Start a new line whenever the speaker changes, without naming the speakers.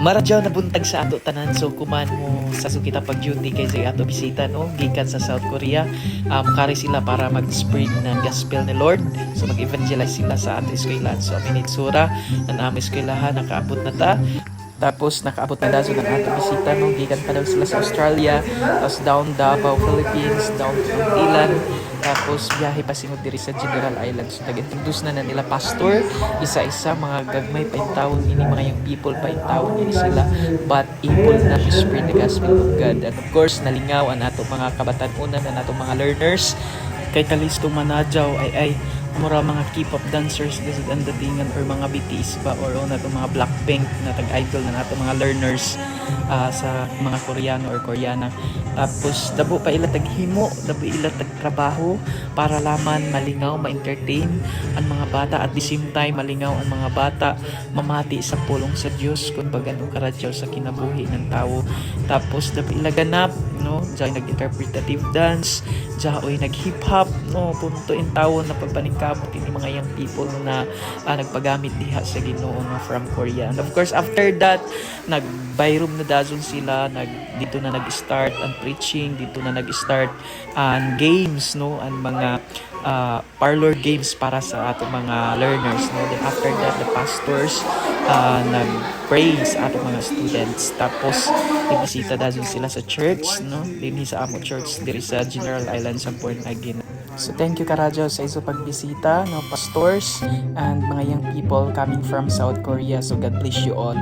Maradyaw na buntag sa ato tanan, so kuman mo sa kita pag duty kay sa ato bisita no gikan sa South Korea. Kari sila para mag-spread ng gospel ni Lord, so mag-evangelize sila sa ato eskwelahan. So minitsura ang aming eskwelahan nakaabot na ta. Tapos nakaabot na daso ng ato bisita no gikan pa daw sila sa Australia, tapos down Davao, Philippines, down to Thailand, tapos biyahe pa sinod diri sa General Islands. So nag-introduce na nila pastor isa-isa, mga gagmay pa yung taon ini, mga young people pa yung taon ini sila, but able na to spread the gospel of God. And of course nalingaw ang ato mga kabatan-unan na ato mga learners kay Kalisto Manadjaw ay mura mga K-pop dancers lisod ang datingan, or mga BTS ba, or na itong mga Blackpink na tag-idol na nato mga learners sa mga Koreano or Koreana. Tapos dabo pa ila taghimo, dabo ila tagtrabaho para laman malingaw, ma-entertain ang mga bata, at the same time malingaw ang mga bata mamati sa pulong sa Dios kung baganong karadyaw sa kinabuhi ng tao. Tapos dabo ila ganap no, diyan nag-interpretative dance, diyan nag-hip hop no, punto in tao na pagpaningkamot ini mga young people na nagpagamit diha sa Ginoo no, from Korea. And of course after that nag-byroom na dazon sila, dito na nag-start ang preaching, dito na nag-start ang games no, ang mga parlor games para sa ato mga learners no. Then after that the pastors nag-pray sa ato mga students, tapos ibisita dazon sila sa church no, dinhi sa amo church diri sa General Islands sa Born Again. So thank you Karadyo sa iso pagbisita no, pastors and mga young people coming from South Korea. So God bless you all.